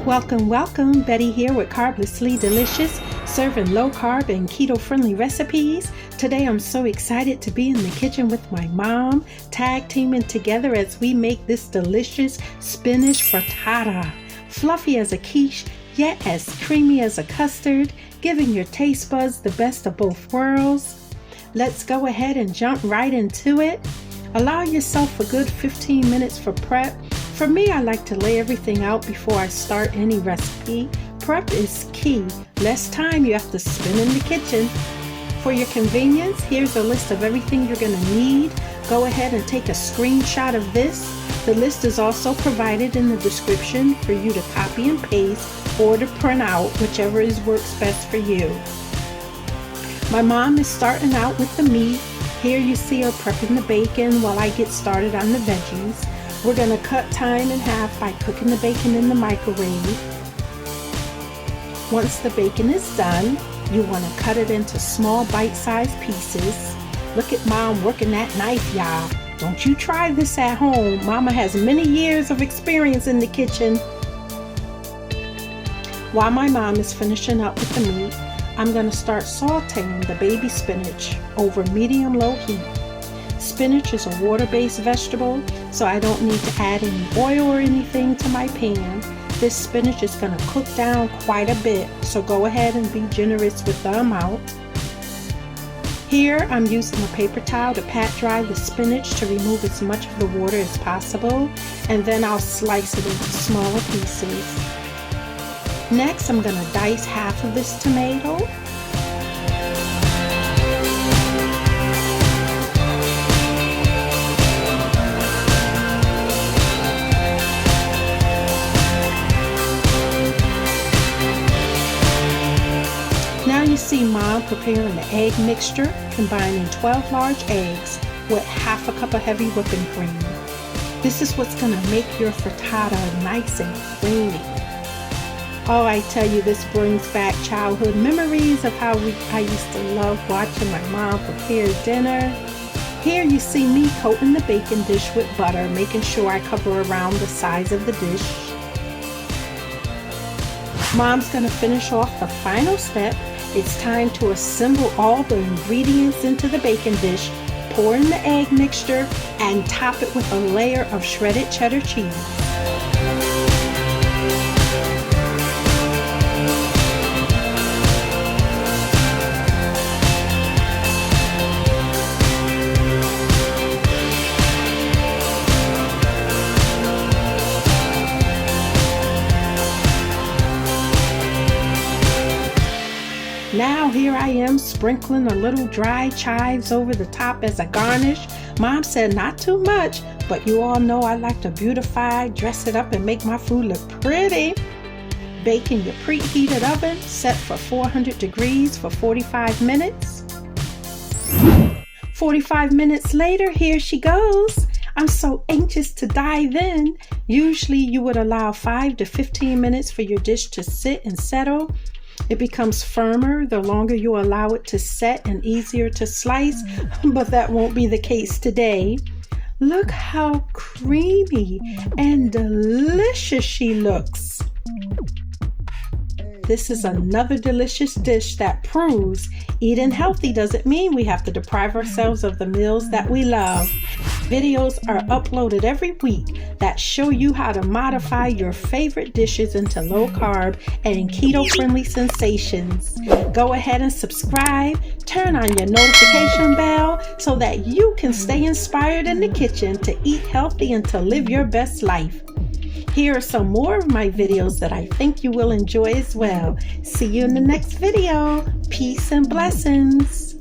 Welcome, welcome. Betty here with Carblessly Delicious, serving low-carb and keto-friendly recipes. Today I'm so excited to be in the kitchen with my mom, tag teaming together as we make this delicious spinach frittata. Fluffy as a quiche, yet as creamy as a custard, giving your taste buds the best of both worlds. Let's go ahead and jump right into it. Allow yourself a good 15 minutes for prep. For me, I like to lay everything out before I start any recipe. Prep is key. Less time you have to spend in the kitchen. For your convenience, here's a list of everything you're going to need. Go ahead and take a screenshot of this. The list is also provided in the description for you to copy and paste or to print out, whichever works best for you. My mom is starting out with the meat. Here you see her prepping the bacon while I get started on the veggies. We're going to cut time in half by cooking the bacon in the microwave. Once the bacon is done, you want to cut it into small bite-sized pieces. Look at Mom working that knife, y'all. Don't you try this at home. Mama has many years of experience in the kitchen. While my mom is finishing up with the meat, I'm going to start sauteing the baby spinach over medium-low heat. Spinach is a water-based vegetable, so I don't need to add any oil or anything to my pan. This spinach is going to cook down quite a bit, so go ahead and be generous with the amount. Here I'm using a paper towel to pat dry the spinach to remove as much of the water as possible, and then I'll slice it into smaller pieces. Next, I'm going to dice half of this tomato. Now you see Mom preparing the egg mixture, combining 12 large eggs with half a cup of heavy whipping cream. This is what's going to make your frittata nice and creamy. Oh, I tell you, this brings back childhood memories of how I used to love watching my mom prepare dinner. Here you see me coating the bacon dish with butter, making sure I cover around the sides of the dish. Mom's going to finish off the final step. It's time to assemble all the ingredients into the bacon dish, pour in the egg mixture, and top it with a layer of shredded cheddar cheese. Now here I am sprinkling a little dry chives over the top as a garnish. Mom said not too much, but you all know I like to beautify, dress it up, and make my food look pretty. Bake in your preheated oven, set for 400 degrees for 45 minutes. 45 minutes later, here she goes. I'm so anxious to dive in. Usually you would allow 5 to 15 minutes for your dish to sit and settle. It becomes firmer the longer you allow it to set and easier to slice, but that won't be the case today. Look how creamy and delicious she looks. This is another delicious dish that proves eating healthy doesn't mean we have to deprive ourselves of the meals that we love. Videos are uploaded every week that show you how to modify your favorite dishes into low-carb and keto-friendly sensations. Go ahead and subscribe, turn on your notification bell so that you can stay inspired in the kitchen to eat healthy and to live your best life. Here are some more of my videos that I think you will enjoy as well. See you in the next video. Peace and blessings.